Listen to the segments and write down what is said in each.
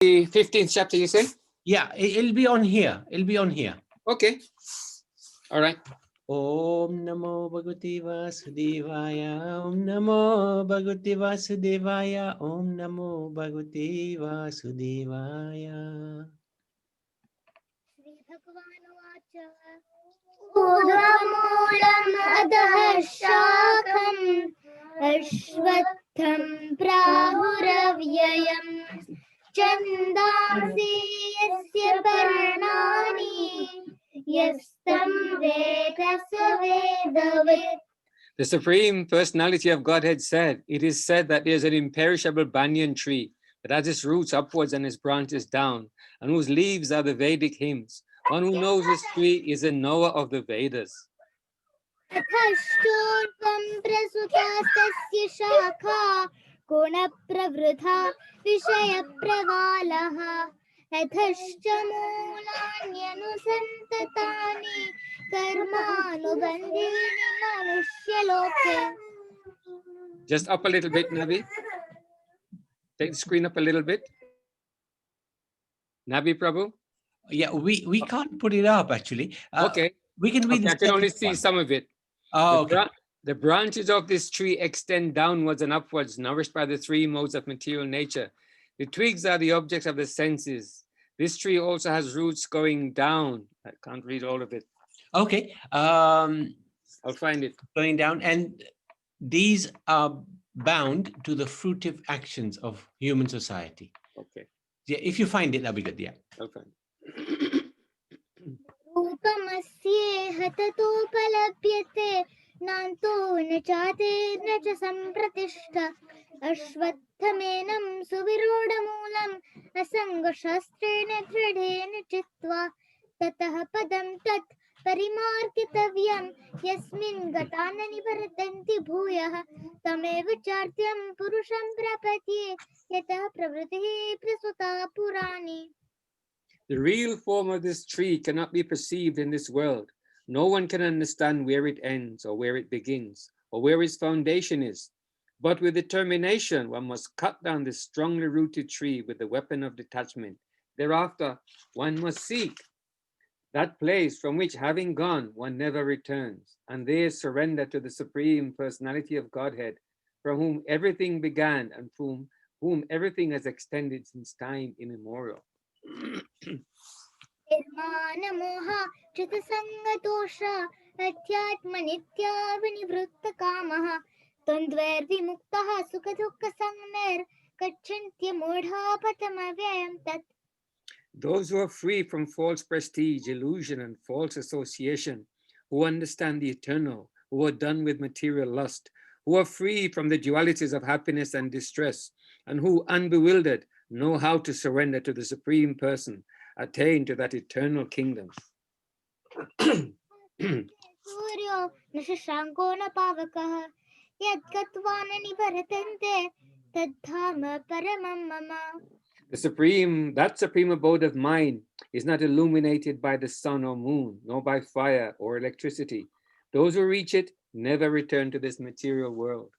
The 15th chapter, you say? Yeah, it'll be on here. It'll be on here. Okay. All right. Om Namo Bhagavate Vasudevaya. Om Namo Bhagavate Vasudevaya. Om Namo Bhagavate Vasudevaya. ऊर्ध्वमूलम् अधः शाखम् अश्वत्थं प्राहुरव्ययम् छन्दांसि यस्य पर्णानि यस्तं वेद स वेदवित्. The Supreme Personality of Godhead said, it is said that there is an imperishable banyan tree that has its roots upwards and its branches down, and whose leaves are the Vedic hymns. One who knows this tree is a knower of the Vedas. अथश्चोर्ध्वं प्रसुतास्तस्य शाखा गुणप्रवृद्धा विषयप्रवालः अथश्च मूलान्यनुसन्ततानि कर्मानुबन्धीनि मनुष्यलोके. Just up a little bit, Nabi. Take the screen up a little bit. Nabi Prabhu. Yeah, we can't put it up actually. Okay. We can read. Okay, I can only see some of it. Oh, okay. The branches of this tree extend downwards and upwards, nourished by the three modes of material nature. The twigs are the objects of the senses. This tree also has roots going down. I can't read all of it. Okay. I'll find it. Going down, and these are bound to the fruitive actions of human society. Okay. Yeah, if you find it, that'll be good. Yeah. I'll find it. रूपमस्येह ततोपलभ्यते नान्तो न चाते न च सम्प्रतिष्ठा अश्वत्थमेनं सुविरूढमूलम् असङ्गशास्त्रेण दृढेन चित्वा ततः पदं तत् परिमार्गितव्यं यस्मिन् गता न निवर्तन्ति भूयः तमेव चार्त्यं पुरुषं प्रपद्ये यतः प्रवृत्तिः प्रसुता पुराणी. The real form of this tree cannot be perceived in this world. No one can understand where it ends or where it begins or where its foundation is. But with determination, one must cut down this strongly rooted tree with the weapon of detachment. Thereafter, one must seek that place from which, having gone, one never returns, and there surrender to the Supreme Personality of Godhead, from whom everything began and from whom everything has extended since time immemorial. निर्मानमोहा चितसङ्गदोषा अध्यात्मनित्या विनिवृत्तकामः द्वन्द्वैर्विमुक्तः सुखदुःखसंज्ञैर्गच्छन्त्यमूढा पथमव्ययं तत्. Those who are free from false prestige, illusion, and false association, who understand the eternal, who are done with material lust, who are free from the dualities of happiness and distress, and who, unbewildered, know how to surrender to the Supreme Person, attain to that eternal kingdom. सूर्यो न शशाङ्को न पावकः यद्गत्वा न निवर्तन्ते तद्धाम परमं मम. That supreme abode of mine is not illuminated by the sun or moon, nor by fire or electricity. Those who reach it never return to this material world.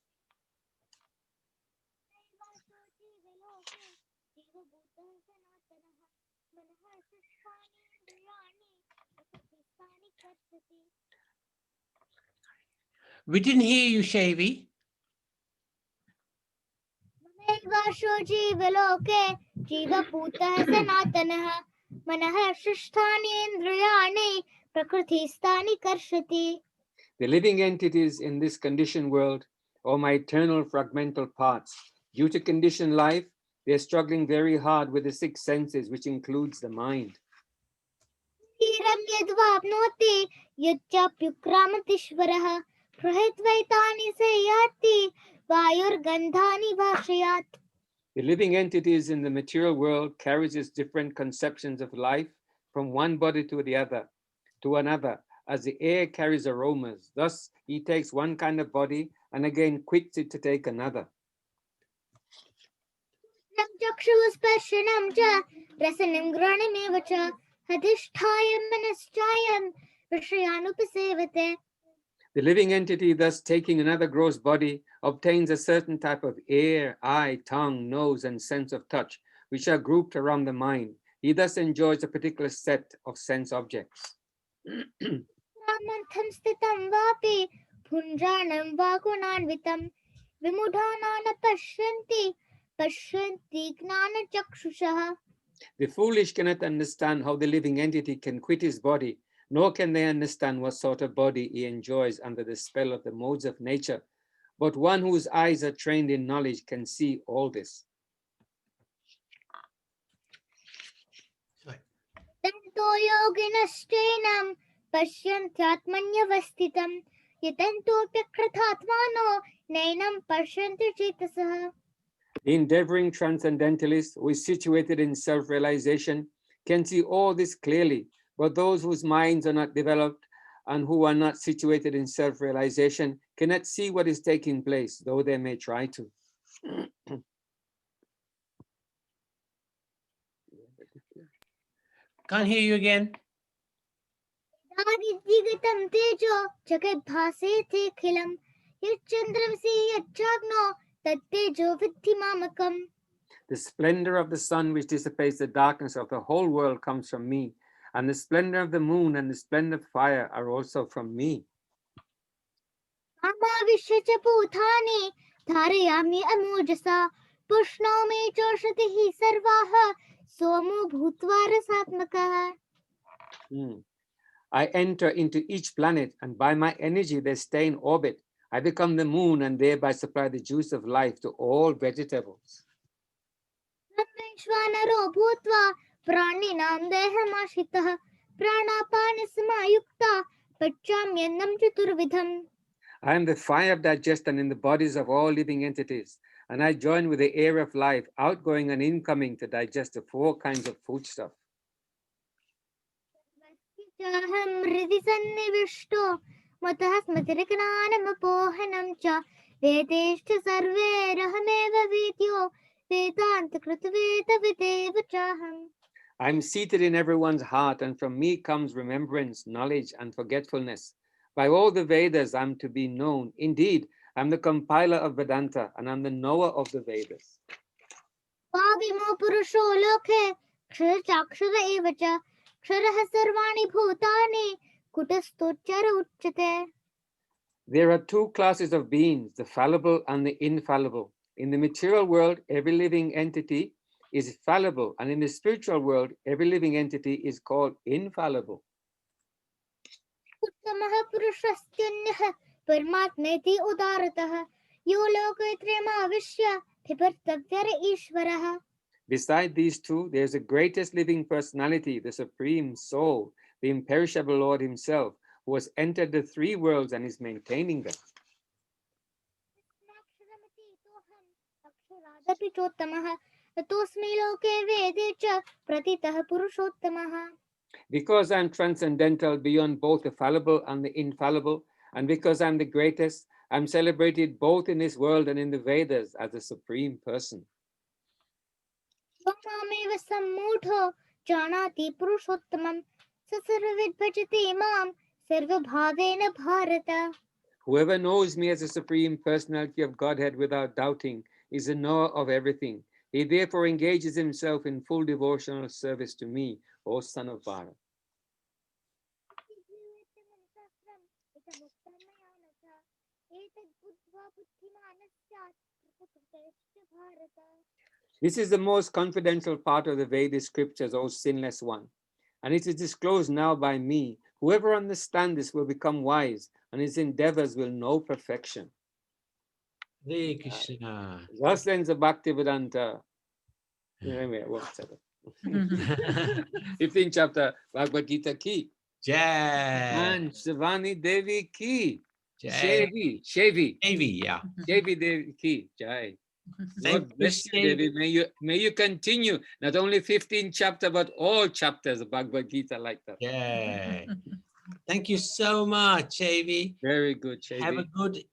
We didn't hear you, Shavi. ममेवाशो जीवलोके जीवभूतः सनातनः मनः सृष्टानि इन्द्रियाणि प्रकृतिस्थानि कर्षति. The living entities in this conditioned world are my eternal fragmental parts. Due to conditioned life, they are struggling very hard with the six senses, which includes the mind. धीरं यद्वाप्नोति यच्चाप्युक्रामतीश्वरः बृहद्वैतानि संयाति वायुर्गन्धानि भाषयात्. The living entities in the material world carries its different conceptions of life from one body to the other, to another, as the air carries aromas. Thus, he takes one kind of body and again quits it to take another. चक्षुस्पर्शनं च रसनं घ्राणमेव च अधिष्ठाय मनश्चायं विषयानुपसेवते. The living entity, thus taking another gross body, obtains a certain type of ear, eye, tongue, nose, and sense of touch, which are grouped around the mind. He thus enjoys a particular set of sense objects. Ramantham stitam vapi punjanam vagunanvitam vimudhanana pashyanti gnana chakshushaha. The foolish cannot understand how the living entity can quit his body, nor can they understand what sort of body he enjoys under the spell of the modes of nature. But one whose eyes are trained in knowledge can see all this. Tanto yoginashtenam pasyantyatmanyavastitam yatanto pyakrathatmano nainam pashyanti chetasaha. The endeavoring transcendentalist who is situated in self-realization can see all this clearly, but those whose minds are not developed and who are not situated in self-realization cannot see what is taking place, though they may try to. Can't hear you again. Dadidigatam tejo jagadbhasete khilam yachandramsi yachagno tattejo vidhimamakam. The splendor of the sun which dissipates the darkness of the whole world comes from me, and the splendor of the moon and the splendor of fire are also from me. Amavishacha puthani dharayami amojasa pushnomi choshatihi sarvaha somo bhutva rasatmakaha. I enter into each planet, and by my energy they stay in orbit. I become the moon and thereby supply the juice of life to all vegetables. Sarveshvanaro bhutva praninam dehamashitaha pranapanismayukta pachamyannam chaturvidham. I am the fire of digestion in the bodies of all living entities, and I join with the air of life, outgoing and incoming, to digest the 4 kinds of foodstuff. Chaham hridi sannivishto matah smatiriknanamapohanam cha vedeshta sarve rahameva vidyo vedanta krutveda videva chaham. I am seated in everyone's heart, and from me comes remembrance, knowledge, and forgetfulness. By all the Vedas, I am to be known. Indeed, I am the compiler of Vedanta, and I am the knower of the Vedas. Vavimo purusho lokhe kshara chakshara evacha kshara sarvani bhutani kutastochara uchyate. There are 2 classes of beings, the fallible and the infallible. In the material world, every living entity is fallible, and in the spiritual world, every living entity is called infallible. Uttamaha purushasthanyah parmatmeti udaratah yo lokaitrema vishya thipartavyara ishvaraha. Beside these 2, there is the greatest living personality, the Supreme Soul, the imperishable Lord himself, who has entered the 3 worlds and is maintaining them. Aksharaadapi chottamaha tatosmi loke vede cha pratitah purushottamaha. Because I'm transcendental beyond both the fallible and the infallible, and because I'm the greatest, I'm celebrated both in this world and in the Vedas as the Supreme Person. Vamameva sammudho janati purushottamam sasarvid bhajati mam sarvabhavena bharata. Whoever knows me as the Supreme Personality of Godhead without doubting is a knower of everything. He therefore engages himself in full devotional service to me, O son of Bharat. This is the most confidential part of the Vedic scriptures, O sinless one, and it is disclosed now by me. Whoever understands this will become wise, and his endeavors will know perfection. Hare Krishna. Thus ends the Bhaktivedanta. 15th chapter, Bhagavad Gita ki. Jai. And Shivani Devi ki. Jai. Shevi, Yeah. Devi ki. Jai. Thank Lord bless you, Devi. Devi. May you continue not only 15 chapter, but all chapters of Bhagavad Gita like that. Yeah. Thank you so much, Avi. Very good, Have a Shevi. good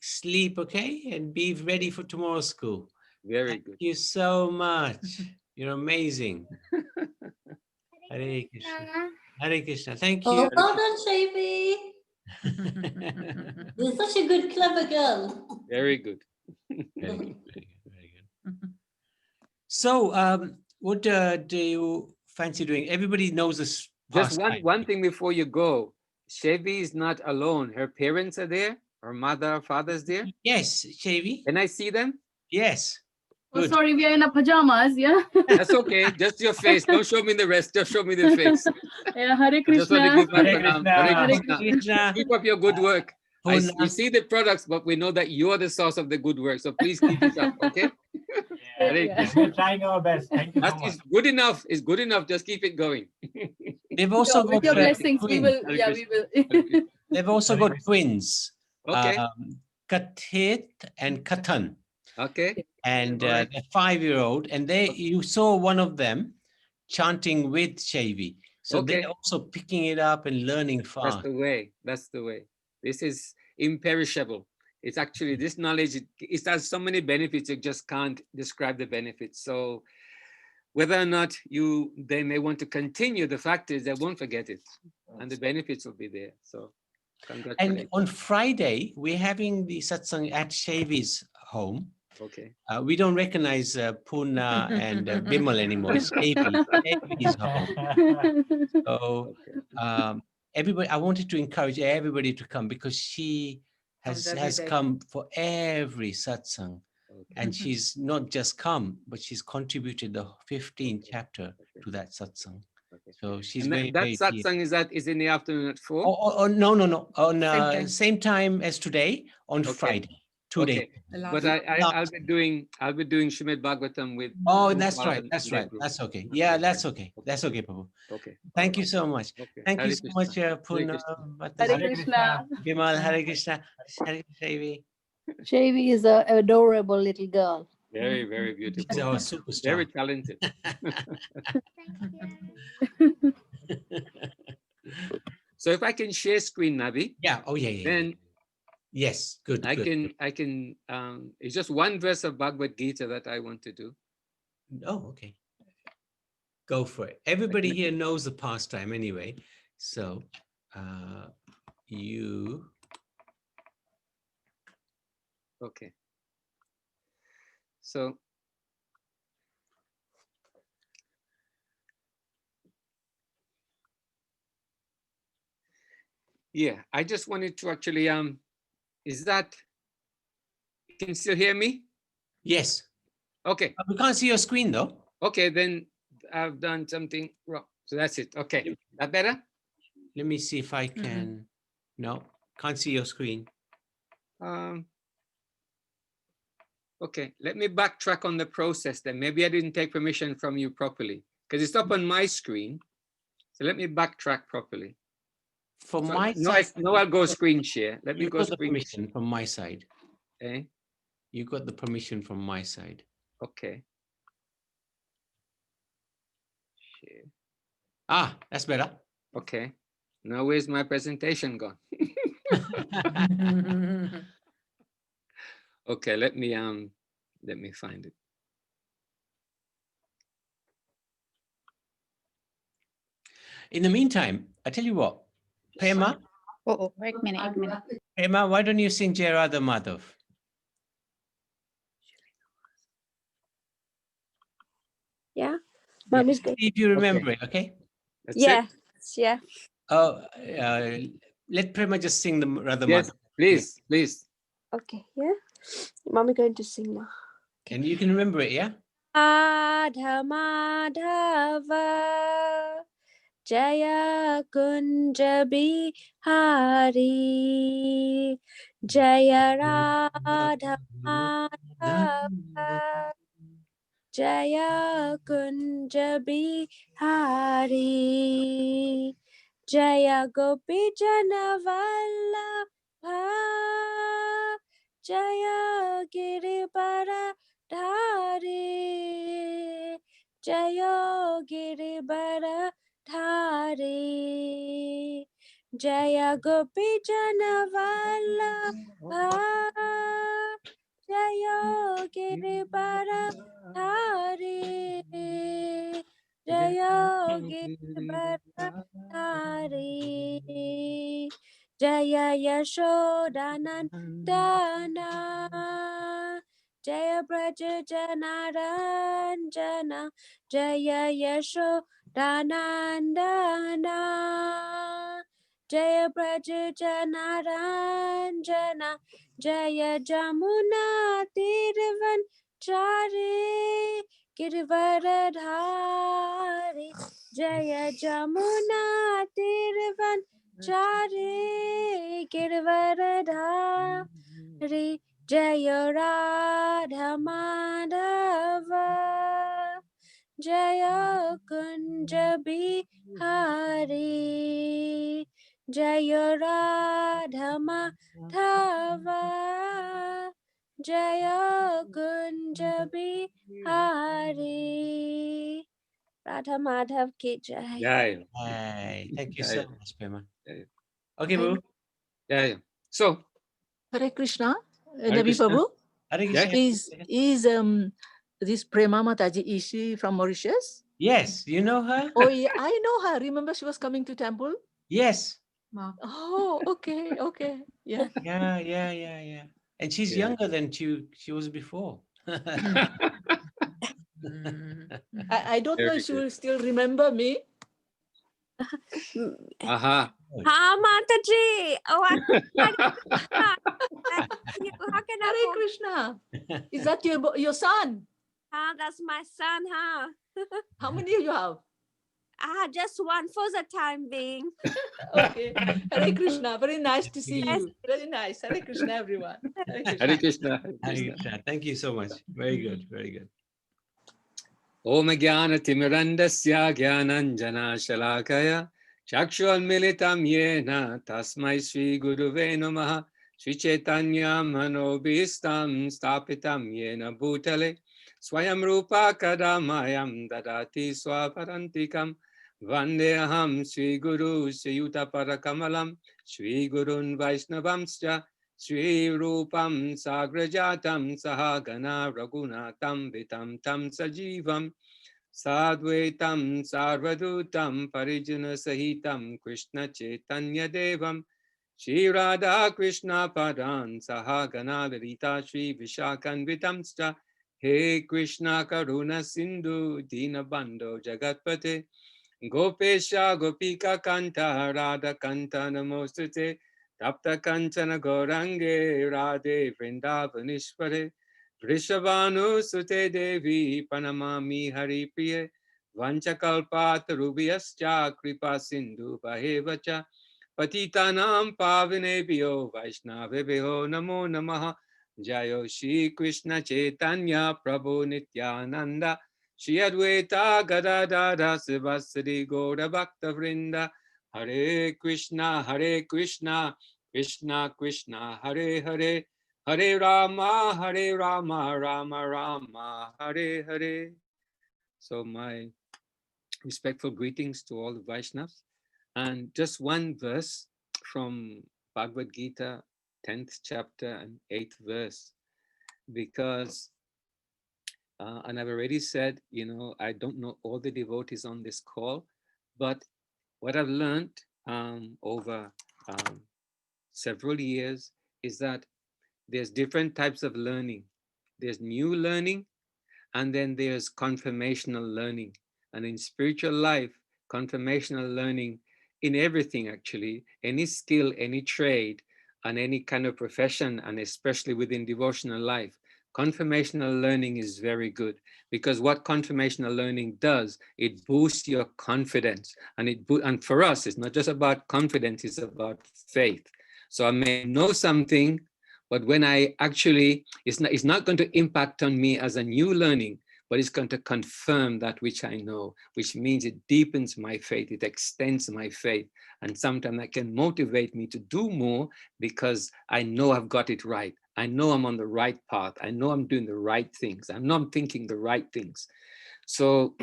sleep, okay? And be ready for tomorrow's school. Very good. Thank you so much. You're amazing. Hare Krishna. Hare Krishna. Thank you. Oh, well done, Shavy. You're such a good, clever girl. Very good. Very good, very good, very good. So What do you fancy doing? Everybody knows this Just pastime. one thing before you go. Chevi is not alone. Her parents are there. Her mother, father's there. Yes, Chevi. Can I see them? Yes. Oh, Good. sorry, we are in our pajamas. Yeah. That's okay. Just your face. Don't show me the rest. Just show me the face. Yeah, Hare I just want to Krishna. give my Hare pranam. Krishna. Hare Hare Krishna. Krishna. Keep up your good work. We Puna. see the products, but we know that you're the source of the good work. So please keep it up, okay? Hare Yeah. Krishna. We're trying our best. Thank you so That much. is good enough. It's good enough. Just keep it going. They've also Yeah, with got your blessings, we twins. will. Hare Yeah, Krishna. we will. Hare Krishna. They've also Hare got Krishna. twins. Okay. Kathit and Katan. Okay. And All right. they're 5-year-old, and you saw one of them chanting with Chevi. So Okay. they're also picking it up and learning That's fast. the way. That's the way. This is imperishable. It's actually this knowledge. It has so many benefits. You just can't describe the benefits. So whether or not they may want to continue, the fact is they won't forget it, and the benefits will be there. So And congratulations. on Friday, we're having the satsang at Chevi's home. Okay. We don't recognize Puna and Bimal anymore. It's Chevi's home. So Okay. everybody, I wanted to encourage everybody to come because she Comes every has day. come for every satsang. Okay. And she's not just come, but she's contributed the 15th Okay. chapter Okay. to that satsang. Okay. So she's And very, that very dear. satsang is in the afternoon at 4? Oh, no. On time. same time as today on Okay. Friday. 2 days. Okay. The But last- I'll be doing Srimad Bhagavatam with. Oh, that's Gopal right. and That's their right. group. That's okay. Yeah, Okay. that's okay. Okay. That's okay, Prabhu. Okay. Thank you so much. Okay. Thank you Hare so much, Krishna. Puna, Hare Bhattacharya, Hare Krishna. Bimal, Hare Krishna, Hare Krishna. Chevi is an adorable little girl. Very, very She's beautiful. our Very superstar. talented. Thank you. So if I can share screen, Nabi, Yeah. Oh, yeah. then Yes. Good. I Good. can it's just one verse of Bhagavad Gita that I want to do. Oh, okay. Go for it. Everybody here knows the pastime anyway. So you. Okay. So yeah, I just wanted to actually is that you can still hear me? Yes. Okay. We can't see your screen though. Okay, then I've done something wrong. So that's it. Okay. That better? Let me see if I can. No, can't see your screen. Okay, let me backtrack on the process then. Maybe I didn't take permission from you properly because it's up on my screen. So let me backtrack properly. From So, my no, side, I'll go screen share. Let me you go got the screen permission from my side. share. Okay. You got the permission from my side. Okay. Share. Ah, that's better. Okay. Now where's my presentation gone? Okay, let me find it. In the meantime, I tell you what, Prema, Oh, wait a minute. Prema, why don't you sing Jai Radha Madhav? Yeah. Yeah, Mommy's good. see if you remember it, okay? That's Yeah. it? Yeah. Let Prema just sing the Radha Yes, Madhav. please, please. Okay. Yeah. Mommy going to sing now. And you can remember it, yeah? Adha Madhava Jaya Kunja Bihari Jaya Radha Madhava Jaya Kunja Bihari Jaya Gopi Janavallabha Jaya Giribara Dhari Jaya Giribara Dhari Jaya Gopi Janavallabha Jaya Giribara Dhari Jaya Giribara Dhari Jaya Yashodanandana Jaya Braja Janaranjana Jaya Yashodanandana Jaya Braja Janaranjana Jaya Jamuna Tiruvanchari Girivaradhari Jaya Jamuna Tiruvanchari Girivaradhari Jaya Radha Madhava Jaya Kunja Bihari Jaya Radha Madhava Jaya Kunja Bihari Radha Madhav ki jai. Jai. Hey, thank you Jai. so much, Pema. Jai. Okay, Boo. Jai. So, Hare Krishna, Hare Nabi Krishna. Prabhu. Hare Yeah. Krishna. Is this Prema Mataji, is she from Mauritius? Yes, you know her? Oh yeah, I know her. Remember she was coming to temple? Yes. Oh, okay, okay. Yeah. Yeah. And she's Yeah. younger than she was before. I don't know Very if she good. will still remember me. Aha. Ha Mataji. Oh, how can I Hare Krishna. Is that your son? That's my son, huh? How many you have? Just one for the time being. Okay. Hare Krishna. Very nice to see Yes. you. Very nice. Hare Krishna, everyone. Hare Krishna. Hare Krishna. Hare Hare Krishna. Krishna. Thank you so much. Very good. Very good. Om Jnana Timirandasya Jnananjana Shalakaya Chakshurmilitam Yena Tasmai Sri Guruve Namaha Sri Chaitanya Manobhistam Stapitam Yena Bhutale Swayam Rupa Kadamayam Dadati Swaparantikam Vandeham Sri Guru Siyuta Parakamalam Sri Gurun Vaishnavamscha Sri Rupam Sagrajatam Sahagana Raghunatam Vitam Tam Sajivam Sadvaitam Sarvadutam Parijana Sahitam Krishna Chaitanya Devam Shri Radha Krishna Padan Sahagana Lalita Shri Vishakanvitamsta He Krishna Karuna Sindhu Dinabando Jagatpate Gopesha Gopika Kanta Radha Kanta Namostute Tapta Kanchana Gorange Radhe Vrindavanishware Vrishabhanu Sute Devi Panamami Hari Priye Vanchakalpat Rubhyascha Kripa Sindhu Bhavevacha Patitanam Pavinebhyo Vaishnavebhyo Namo Namaha Jayo Shri Krishna Chaitanya Prabhu Nityananda Shri Advaita Gadadara Sivasadi Gaura Bhakta Vrinda Hare Krishna Krishna Krishna Hare Hare Hare Rama Rama Rama Hare Hare. So my respectful greetings to all the Vaishnavas. And just one verse from Bhagavad Gita, 10th chapter and 8th verse, because and I've already said, I don't know all the devotees on this call, but what I've learned over several years is that there's different types of learning. There's new learning, and then there's confirmational learning. And in spiritual life, confirmational learning in everything, actually, any skill, any trade, and any kind of profession, and especially within devotional life, confirmational learning is very good, because what confirmational learning does, it boosts your confidence. And for us, it's not just about confidence, it's about faith. So I may know something, but when I actually, it's not going to impact on me as a new learning, but it's going to confirm that which I know, which means it deepens my faith, it extends my faith. And sometimes that can motivate me to do more, because I know I've got it right. I know I'm on the right path. I know I'm doing the right things. I know I'm thinking the right things. So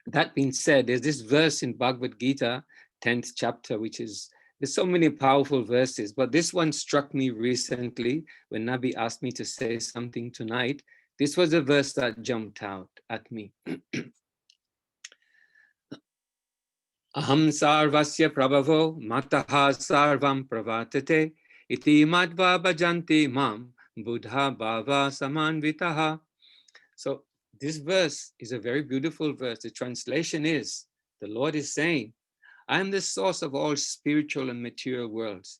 that being said, there's this verse in Bhagavad Gita, 10th chapter, which is, there's so many powerful verses, but this one struck me recently when Nabi asked me to say something tonight. This was a verse that jumped out at me. Aham sarvasya prabhavo mataha sarvam pravartate iti madva bhajanti mam Buddha Bhava Samanvitaha. So this verse is a very beautiful verse. The translation is, the Lord is saying, I am the source of all spiritual and material worlds.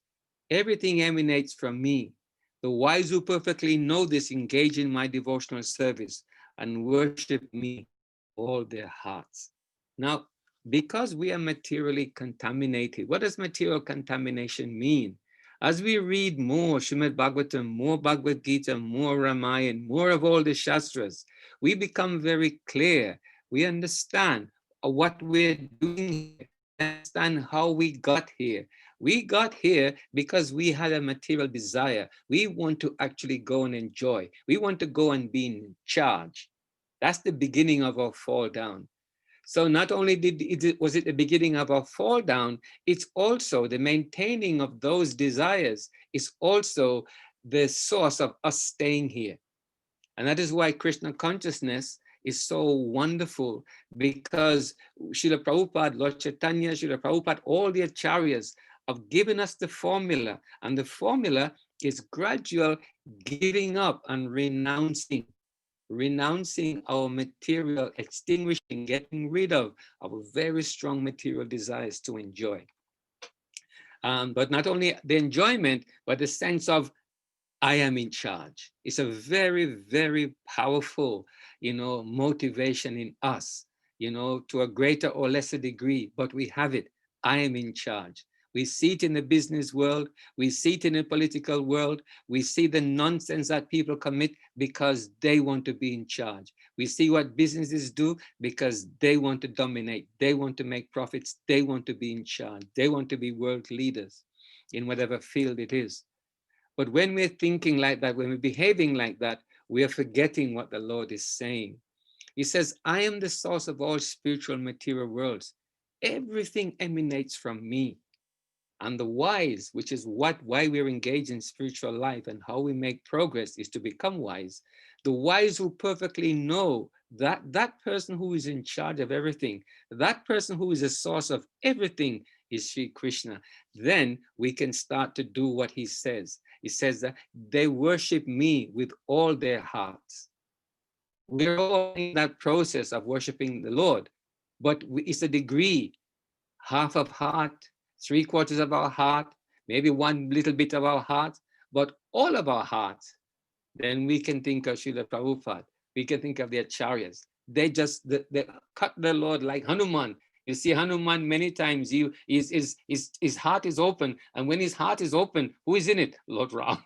Everything emanates from me. The wise who perfectly know this engage in my devotional service and worship me all their hearts. Now, because we are materially contaminated, what does material contamination mean? As we read more Srimad Bhagavatam, more Bhagavad Gita, more Ramayana, more of all the Shastras, we become very clear. We understand what we're doing here, understand how we got here. We got here because we had a material desire. We want to actually go and enjoy. We want to go and be in charge. That's the beginning of our fall down. So not only was it the beginning of our fall down, it's also the maintaining of those desires is also the source of us staying here. And that is why Krishna consciousness is so wonderful, because Srila Prabhupada, Lord Chaitanya, Srila Prabhupada, all the acharyas have given us the formula. And the formula is gradual giving up and renouncing our material, extinguishing, getting rid of our very strong material desires to enjoy. But not only the enjoyment, but the sense of I am in charge. It's a very, very powerful, motivation in us, to a greater or lesser degree, but we have it. I am in charge. We see it in the business world. We see it in the political world. We see the nonsense that people commit because they want to be in charge. We see what businesses do because they want to dominate. They want to make profits. They want to be in charge. They want to be world leaders in whatever field it is. But when we're thinking like that, when we're behaving like that, we are forgetting what the Lord is saying. He says, I am the source of all spiritual and material worlds. Everything emanates from me. And the wise, which is why we're engaged in spiritual life and how we make progress is to become wise. The wise who perfectly know that that person who is in charge of everything, that person who is the source of everything is Sri Krishna. Then we can start to do what he says. He says that they worship me with all their hearts. We're all in that process of worshiping the Lord, but it's a degree, half of heart, 3/4 of our heart, maybe one little bit of our heart, but all of our hearts. Then we can think of Srila Prabhupada. We can think of the acharyas. They cut the Lord like Hanuman. You see Hanuman many times, his heart is open. And when his heart is open, who is in it? Lord Ram.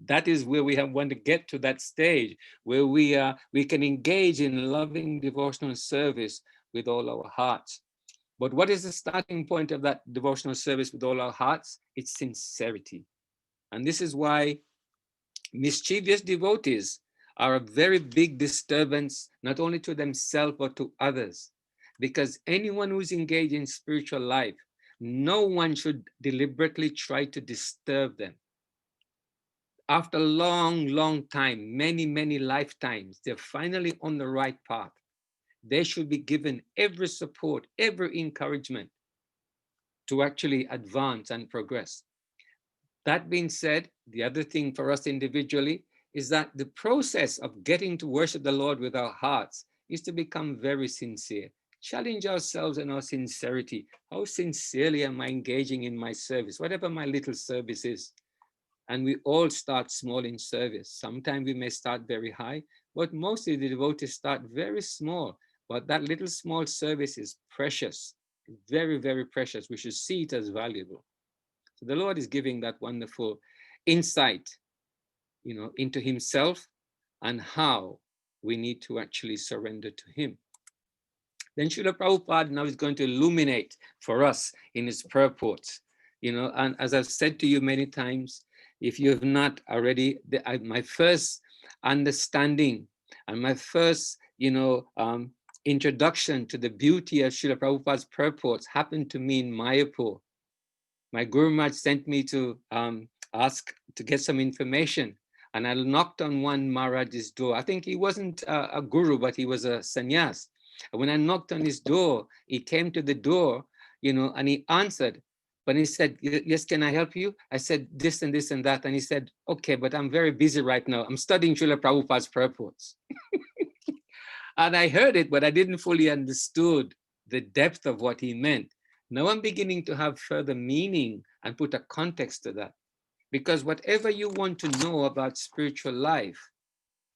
That is where we want to get to that stage where we can engage in loving devotional service with all our hearts. But what is the starting point of that devotional service with all our hearts? It's sincerity. And this is why mischievous devotees are a very big disturbance, not only to themselves, but to others. Because anyone who's engaged in spiritual life, no one should deliberately try to disturb them. After a long, long time, many, many lifetimes, they're finally on the right path. They should be given every support, every encouragement to actually advance and progress. That being said, the other thing for us individually is that the process of getting to worship the Lord with our hearts is to become very sincere. Challenge ourselves in our sincerity. How sincerely am I engaging in my service, whatever my little service is? And we all start small in service. Sometimes we may start very high, but mostly the devotees start very small. But that little small service is precious, very, very precious. We should see it as valuable. So the Lord is giving that wonderful insight, into himself and how we need to actually surrender to him. Then Srila Prabhupada now is going to illuminate for us in his purports, and as I've said to you many times, if you have not already, my first understanding and my first, introduction to the beauty of Srila Prabhupada's purports happened to me in Mayapur. My Guru Maharaj sent me to ask to get some information, and I knocked on one Maharaj's door. I think he wasn't a guru, but he was a sannyas. And when I knocked on his door, he came to the door, and he answered. But he said, yes, can I help you? I said this and this and that. And he said, okay, but I'm very busy right now. I'm studying Srila Prabhupada's purports. And I heard it, but I didn't fully understood the depth of what he meant. Now I'm beginning to have further meaning and put a context to that. Because whatever you want to know about spiritual life,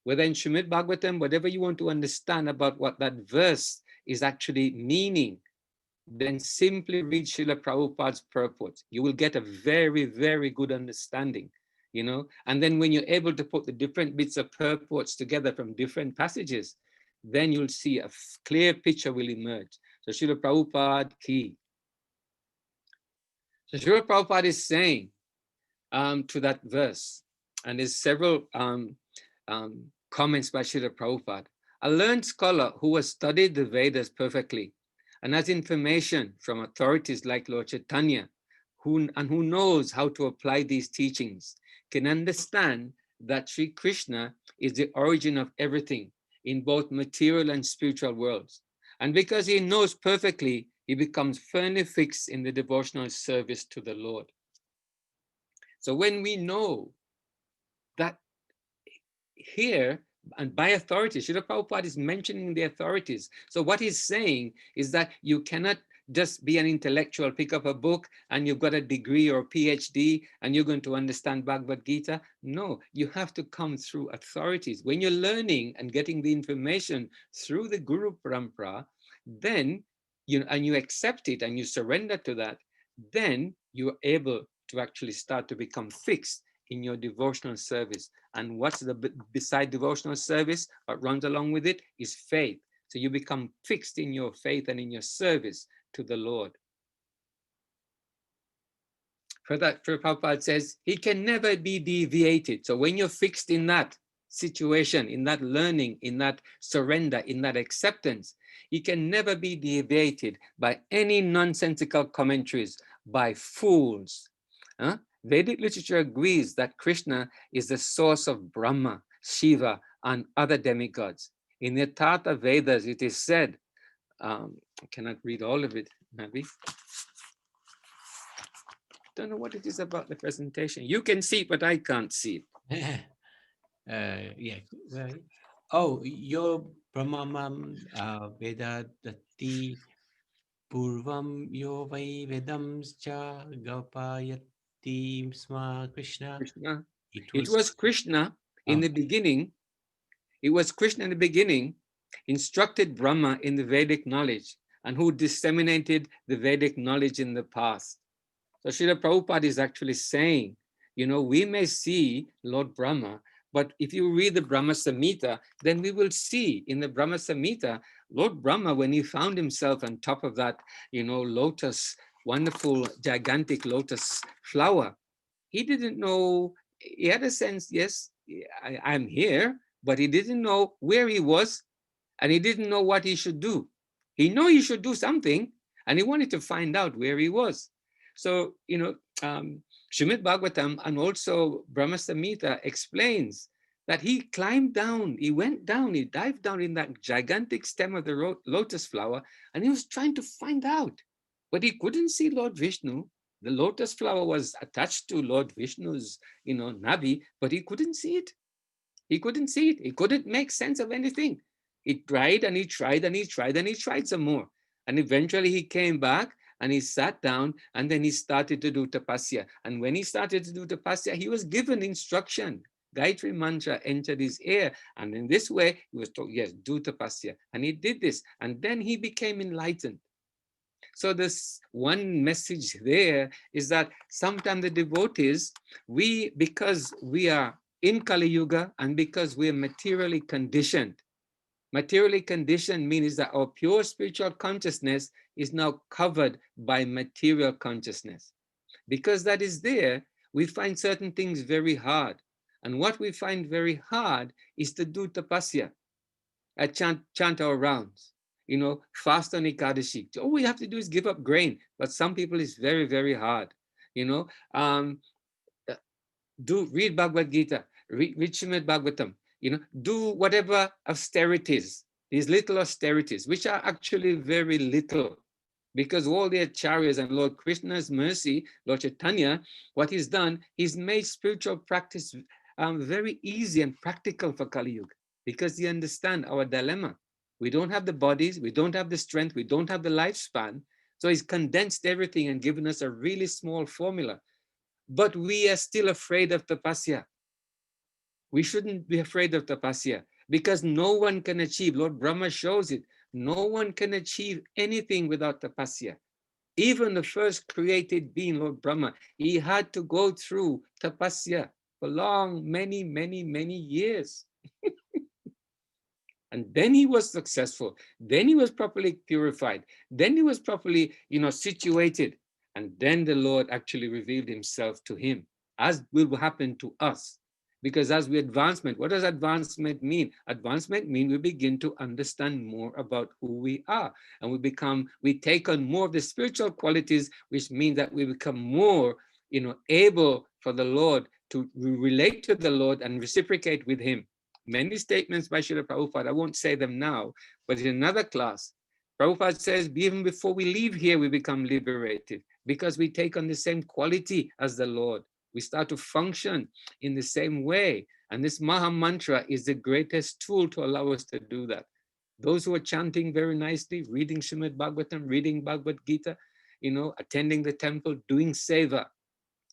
whether in Srimad Bhagavatam, whatever you want to understand about what that verse is actually meaning, then simply read Srila Prabhupada's purports. You will get a very, very good understanding, you know. And then when you're able to put the different bits of purports together from different passages, then you'll see a clear picture will emerge. So Srila Prabhupada ki. So Srila Prabhupada is saying to that verse, and there's several comments by Srila Prabhupada. A learned scholar who has studied the Vedas perfectly and has information from authorities like Lord Chaitanya, who knows how to apply these teachings, can understand that Sri Krishna is the origin of everything in both material and spiritual worlds. And because he knows perfectly, he becomes firmly fixed in the devotional service to the Lord. So when we know that here, and by authorities, Srila Prabhupada is mentioning the authorities. So what he's saying is that you cannot just be an intellectual, pick up a book and you've got a degree or PhD and you're going to understand Bhagavad Gita. No, you have to come through authorities. When you're learning and getting the information through the Guru Parampara, then you accept it and you surrender to that, then you're able to actually start to become fixed in your devotional service. And what's beside devotional service, what runs along with it is faith. So you become fixed in your faith and in your service to the Lord. For that, Prabhupada says, he can never be deviated. So when you're fixed in that situation, in that learning, in that surrender, in that acceptance, he can never be deviated by any nonsensical commentaries, by fools. Vedic literature agrees that Krishna is the source of Brahma, Shiva, and other demigods. In the Tata Vedas, it is said, I cannot read all of it, maybe. Don't know what it is about the presentation. You can see it, but I can't see it. Yeah. Well, oh, your Brahmam Vedadati Purvam Yo Vai Vedamscha Gopayati Sma Krishna. Krishna. It was Krishna in the beginning. It was Krishna in the beginning instructed Brahma in the Vedic knowledge and who disseminated the Vedic knowledge in the past. So Srila Prabhupada is actually saying, you know, we may see Lord Brahma, but if you read the Brahma Samhita, then we will see in the Brahma Samhita, Lord Brahma, when he found himself on top of that, you know, lotus, wonderful, gigantic lotus flower, he didn't know, he had a sense, yes, I'm here, but he didn't know where he was and he didn't know what he should do. He knew he should do something and he wanted to find out where he was. So, you know, Srimad Bhagavatam and also Brahma Samhita explains that he climbed down, he went down, he dived down in that gigantic stem of the lotus flower and he was trying to find out, but he couldn't see Lord Vishnu. The lotus flower was attached to Lord Vishnu's, you know, navi, but he couldn't see it. He couldn't see it. He couldn't make sense of anything. He tried and he tried and he tried and he tried some more. And eventually he came back and he sat down and then he started to do tapasya. And when he started to do tapasya, he was given instruction. Gayatri mantra entered his ear. And in this way, he was told, yes, do tapasya. And he did this. And then he became enlightened. So this one message there is that sometimes the devotees, because we are in Kali Yuga and because we are materially conditioned means that our pure spiritual consciousness is now covered by material consciousness. Because that is there, we find certain things very hard. And what we find very hard is to do tapasya, chant our rounds, you know, fast on Ekadashi. All we have to do is give up grain. But some people it's very, very hard. You know, read Bhagavad Gita, read Srimad Bhagavatam, you know, do whatever austerities, these little austerities, which are actually very little. because all the acharyas and Lord Krishna's mercy, Lord Chaitanya, what he's done, he's made spiritual practice very easy and practical for Kali Yuga, because he understands our dilemma. We don't have the bodies, we don't have the strength, we don't have the lifespan. So he's condensed everything and given us a really small formula. But we are still afraid of tapasya. We shouldn't be afraid of tapasya, because no one can achieve, Lord Brahma shows it, no one can achieve anything without tapasya. Even the first created being, Lord Brahma, he had to go through tapasya for long, many, many, many years. And then he was successful. Then he was properly purified. Then he was properly, situated. And then the Lord actually revealed himself to him, as will happen to us. Because as we advancement, what does advancement mean? Advancement means we begin to understand more about who we are. And we take on more of the spiritual qualities, which means that we become more, able for the Lord to relate to the Lord and reciprocate with him. Many statements by Srila Prabhupada, I won't say them now, but in another class, Prabhupada says, even before we leave here, we become liberated because we take on the same quality as the Lord. We start to function in the same way. And this Maha Mantra is the greatest tool to allow us to do that. Those who are chanting very nicely, reading Srimad Bhagavatam, reading Bhagavad Gita, attending the temple, doing seva,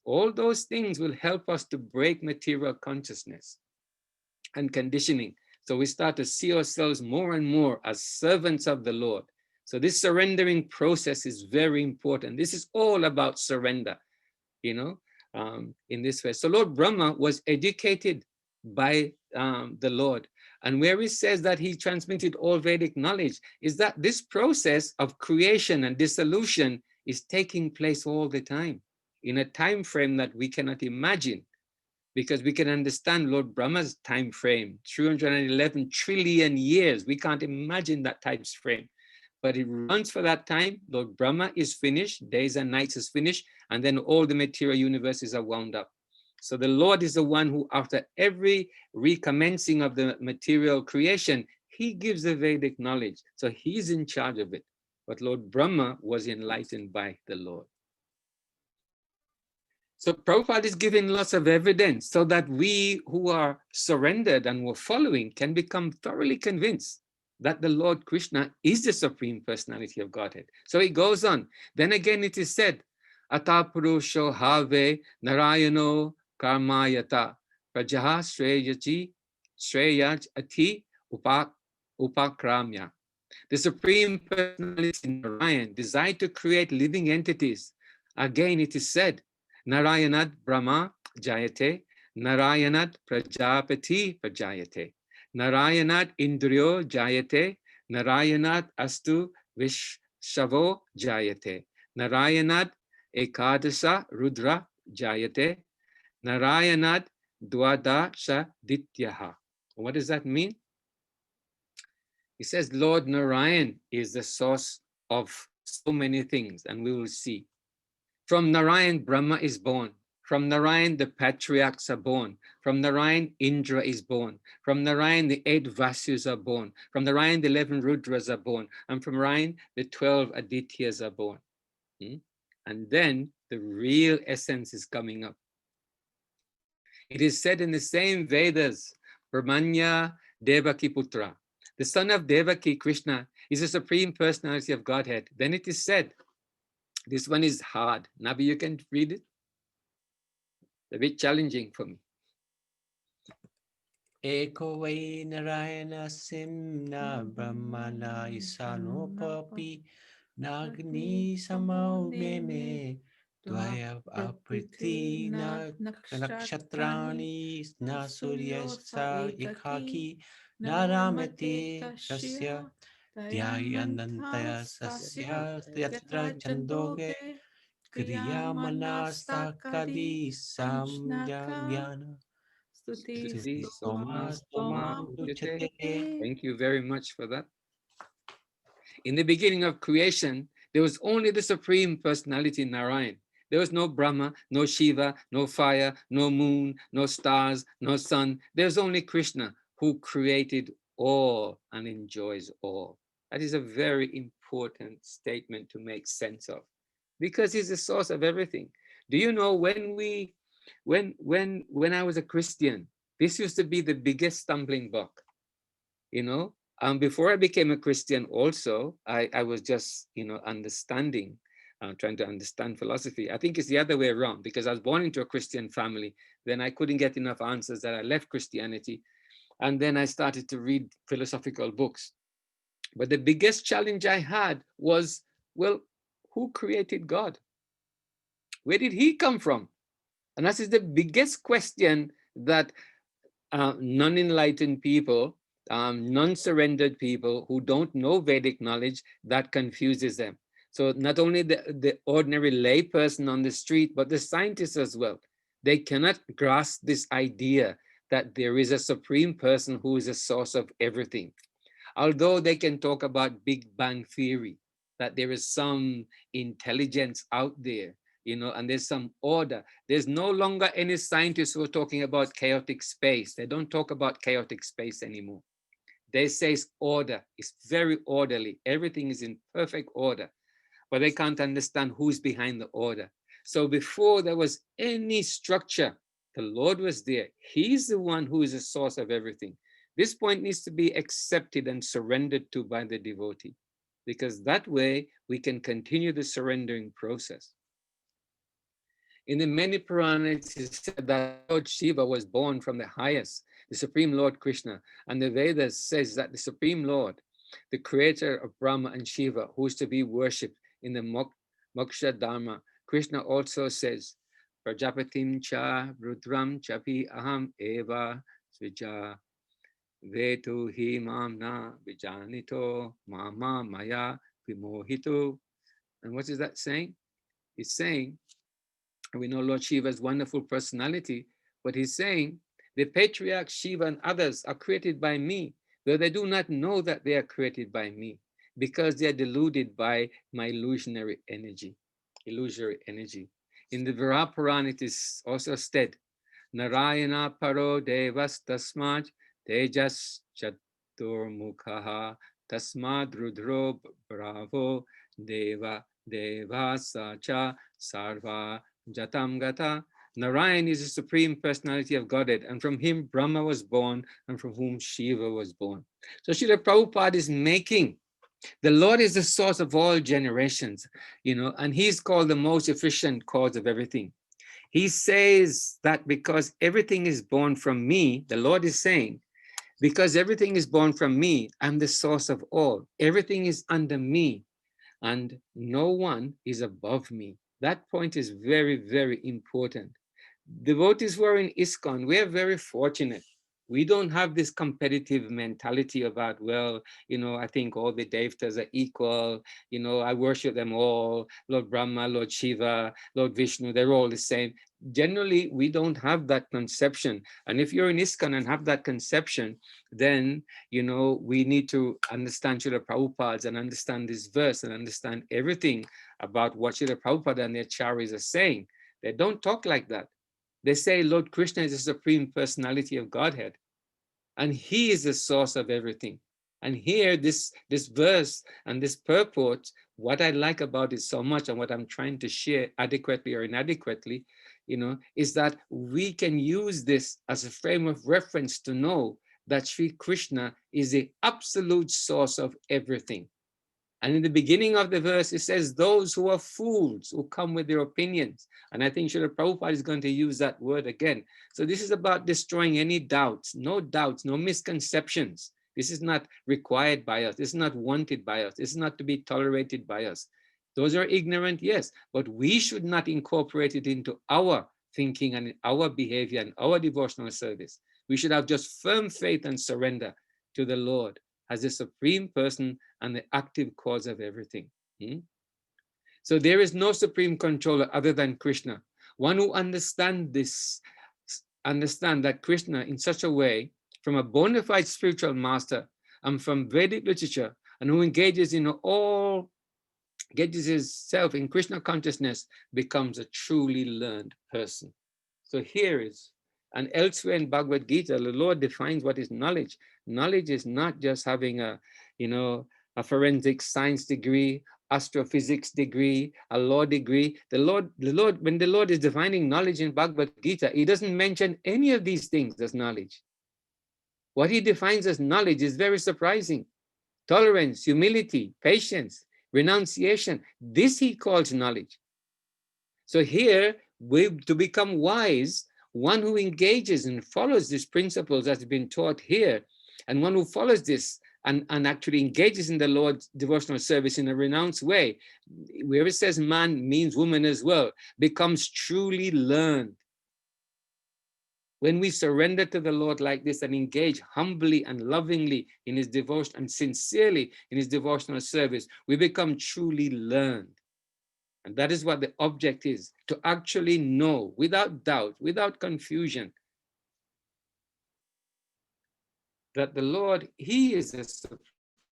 all those things will help us to break material consciousness and conditioning. So we start to see ourselves more and more as servants of the Lord. So this surrendering process is very important. This is all about surrender, in this way. So Lord Brahma was educated by the Lord. And where he says that he transmitted all Vedic knowledge is that this process of creation and dissolution is taking place all the time in a time frame that we cannot imagine. Because we can understand Lord Brahma's time frame, 311 trillion years. We can't imagine that time frame. But it runs for that time. Lord Brahma is finished, days and nights is finished, and then all the material universes are wound up. So the Lord is the one who, after every recommencing of the material creation, he gives the Vedic knowledge. So he's in charge of it. But Lord Brahma was enlightened by the Lord. So Prabhupada is giving lots of evidence so that we who are surrendered and were following can become thoroughly convinced that the Lord Krishna is the Supreme Personality of Godhead. So he goes on. Then again it is said, Ata Purusho Have Narayano Karmayata Prajaha Shreyaj Ati Upakramya. The Supreme Personality Narayan desired to create living entities. Again it is said, Narayanat Brahma Jayate, Narayanat Prajapati Prajayate, Narayanat Indriyo Jayate, Narayanat Astu Vishshavo Jayate, Narayanat Ekadasa Rudra Jayate, Narayanat Dwadasha Dityaha. What does that mean? He says Lord Narayan is the source of so many things, and we will see. From Narayan, Brahma is born. From Narayan, the patriarchs are born. From Narayan, Indra is born. From Narayan, the 8 Vasus are born. From Narayan, the 11 Rudras are born. And from Narayan, the 12 Adityas are born. And then the real essence is coming up. It is said in the same Vedas, Brahmanya Devaki Putra. The son of Devaki, Krishna, is the Supreme Personality of Godhead. Then it is said, this one is hard. Nabi, you can read it? A bit challenging for me. Eko vai Narayana Simna Brahmana Isano Papi Nagni Samau Meme Dvaya Apriti Nakshatrani Na Surya Sa Ekaki Naramati Tasya Dhyayanantaya Sasya Yatra Chandoge Kriya Manasta Kadi Samyana. Thank you very much for that. In the beginning of creation, there was only the Supreme Personality Narayan. There was no Brahma, no Shiva, no fire, no moon, no stars, no sun. There's only Krishna who created all and enjoys all. That is a very important statement to make sense of, because he's the source of everything. Do you know, when I was a Christian, this used to be the biggest stumbling block, you know. Before I became a Christian also, I was just, understanding, trying to understand philosophy. I think it's the other way around, because I was born into a Christian family. Then I couldn't get enough answers that I left Christianity. And then I started to read philosophical books. But the biggest challenge I had was, well, who created God? Where did he come from? And that is the biggest question that non-enlightened people, non-surrendered people who don't know Vedic knowledge, that confuses them. So not only the ordinary lay person on the street, but the scientists as well. They cannot grasp this idea that there is a supreme person who is a source of everything. Although they can talk about Big Bang Theory, that there is some intelligence out there, and there's some order. There's no longer any scientists who are talking about chaotic space. They don't talk about chaotic space anymore. They say it's order. It's very orderly. Everything is in perfect order, but they can't understand who's behind the order. So before there was any structure, the Lord was there. He's the one who is the source of everything. This point needs to be accepted and surrendered to by the devotee, because that way we can continue the surrendering process. In the many Puranas, it said that Lord Shiva was born from the highest, the Supreme Lord Krishna. And the Vedas says that the Supreme Lord, the creator of Brahma and Shiva, who is to be worshipped in the Moksha Dharma, Krishna also says, Prajapatim cha Rudram chapi aham eva svija vetu hi mam na vijanito mama maya vimohito. And what is that saying? It's saying, we know Lord Shiva's wonderful personality, but he's saying the patriarch Shiva and others are created by me, though they do not know that they are created by me, because they are deluded by my illusionary energy. In the Viraha Purana, it is also said, Narayana paro devas tasmad tejas chaturmukhaha tasmad rudro bravo deva deva sacha sarva jatam gata. Narayan is the supreme personality of Godhead, and from him Brahma was born, and from whom Shiva was born. So Srila Prabhupada is making the Lord is the source of all generations, and he's called the most efficient cause of everything. He says that because everything is born from me, the Lord is saying, because everything is born from me, I'm the source of all. Everything is under me, and no one is above me. That point is very, very important. Devotees who are in ISKCON, we are very fortunate. We don't have this competitive mentality about, well, I think all the devatas are equal, I worship them all, Lord Brahma, Lord Shiva, Lord Vishnu, they're all the same. Generally, we don't have that conception. And if you're in ISKCON and have that conception, then, we need to understand Srila Prabhupada and understand this verse and understand everything about what Srila Prabhupada and the Acharyas are saying. They don't talk like that. They say Lord Krishna is the supreme personality of Godhead, and he is the source of everything. And here, this verse and this purport, what I like about it so much and what I'm trying to share adequately or inadequately, is that we can use this as a frame of reference to know that Sri Krishna is the absolute source of everything. And in the beginning of the verse, it says, those who are fools, who come with their opinions. And I think Srila Prabhupada is going to use that word again. So this is about destroying any doubts, no misconceptions. This is not required by us. This is not wanted by us. This is not to be tolerated by us. Those are ignorant, yes, but we should not incorporate it into our thinking and our behavior and our devotional service. We should have just firm faith and surrender to the Lord as the supreme person and the active cause of everything. So there is no supreme controller other than Krishna. One who understand that Krishna in such a way, from a bona fide spiritual master and from Vedic literature, and who engages himself in Krishna consciousness, becomes a truly learned person. So here is, and elsewhere in Bhagavad Gita, the Lord defines what is knowledge. Knowledge is not just having a a forensic science degree, astrophysics degree, a law degree. The Lord, when the Lord is defining knowledge in Bhagavad Gita, he doesn't mention any of these things as knowledge. What he defines as knowledge is very surprising. Tolerance, humility, patience, renunciation. This he calls knowledge. So here, to become wise, one who engages and follows these principles as been taught here, and one who follows this and actually engages in the Lord's devotional service in a renounced way, where it says man means woman as well, becomes truly learned. When we surrender to the Lord like this and engage humbly and lovingly in his devotion and sincerely in his devotional service, we become truly learned. And that is what the object is, to actually know without doubt, without confusion, that the Lord, he is the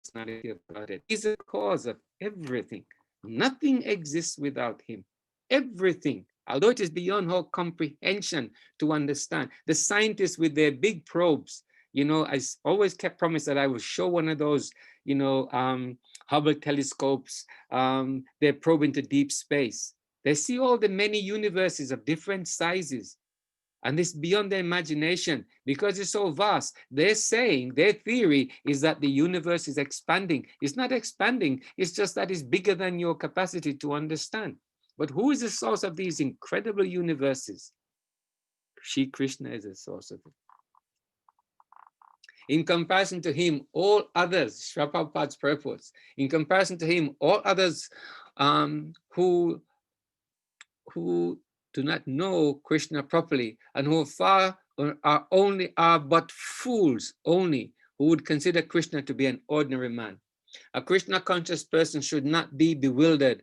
personality of Godhead. He's the cause of everything. Nothing exists without him. Everything, although it is beyond our comprehension to understand. The scientists with their big probes, you know, I always kept promise that I will show one of those, you know, Hubble telescopes, they probe into deep space. They see all the many universes of different sizes. And this beyond their imagination, because it's so vast. They're saying, their theory is that the universe is expanding. It's not expanding, it's just that it's bigger than your capacity to understand. But who is the source of these incredible universes? Shri Krishna is the source of it. In comparison to him, all others, Srila Prabhupada's purpose, in comparison to him, all others who do not know Krishna properly and who are but fools only, who would consider Krishna to be an ordinary man. A Krishna conscious person should not be bewildered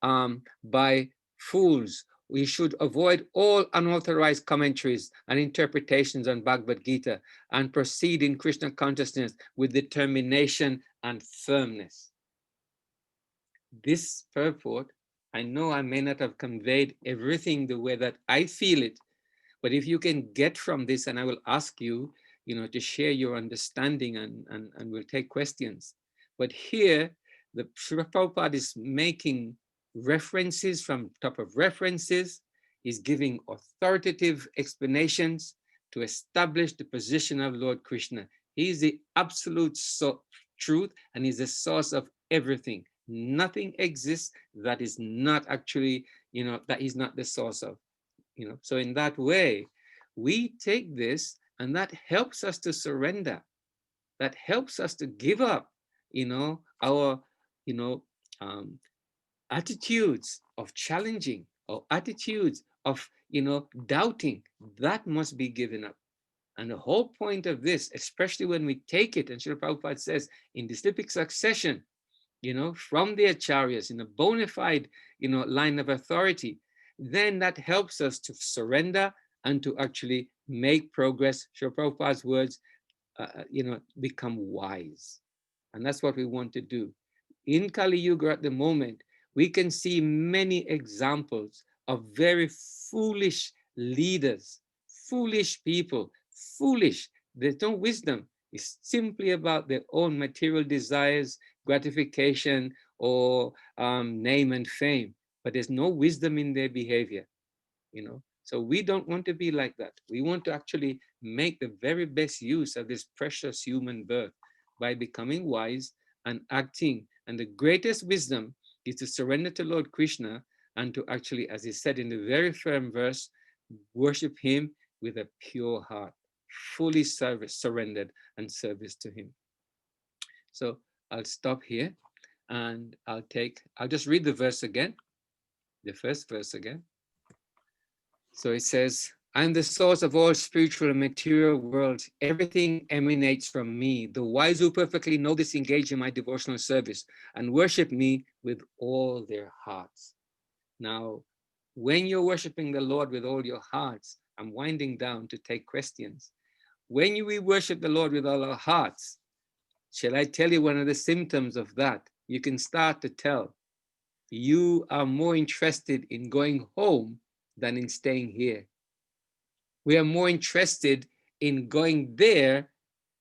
by fools. We should avoid all unauthorized commentaries and interpretations on Bhagavad Gita and proceed in Krishna consciousness with determination and firmness. This purport, I know I may not have conveyed everything the way that I feel it, but if you can get from this, and I will ask you, you know, to share your understanding and we'll take questions. But here, the Srila Prabhupada is making references from top of references. He's giving authoritative explanations to establish the position of Lord Krishna. He is the absolute truth, and he's the source of everything. Nothing exists that is not actually, you know, that he's not the source of, you know. So in that way, we take this, and that helps us to surrender. That helps us to give up, you know, our, you know, attitudes of challenging or attitudes of, you know, doubting. That must be given up. And the whole point of this, especially when we take it, and Srila Prabhupada says, in disciplic succession, you know, from the acharyas in a bona fide, you know, line of authority, then that helps us to surrender and to actually make progress. Srila Prabhupada's words, you know, become wise. And that's what we want to do. In Kali Yuga at the moment, we can see many examples of very foolish leaders, foolish people, foolish. There's no wisdom. It's simply about their own material desires, gratification, or name and fame. But there's no wisdom in their behavior, you know. So we don't want to be like that. We want to actually make the very best use of this precious human birth by becoming wise and acting. And the greatest wisdom is to surrender to Lord Krishna and to actually, as he said in the very firm verse, worship him with a pure heart, fully surrendered and service to him. So I'll stop here and I'll just read the verse again, the first verse again. So it says, I am the source of all spiritual and material worlds. Everything emanates from me. The wise who perfectly know this engage in my devotional service and worship me with all their hearts. Now, when you're worshiping the Lord with all your hearts, I'm winding down to take questions. When we worship the Lord with all our hearts, shall I tell you one of the symptoms of that? You can start to tell. You are more interested in going home than in staying here. We are more interested in going there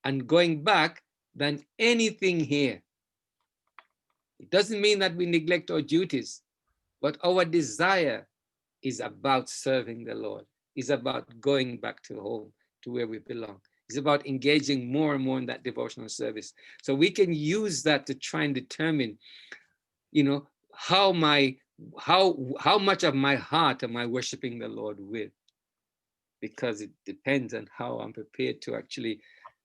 and going back than anything here. It doesn't mean that we neglect our duties, but our desire is about serving the Lord. It's about going back to home, to where we belong. It's about engaging more and more in that devotional service. So we can use that to try and determine, you know, how much of my heart am I worshiping the Lord with? Because it depends on how I'm prepared to actually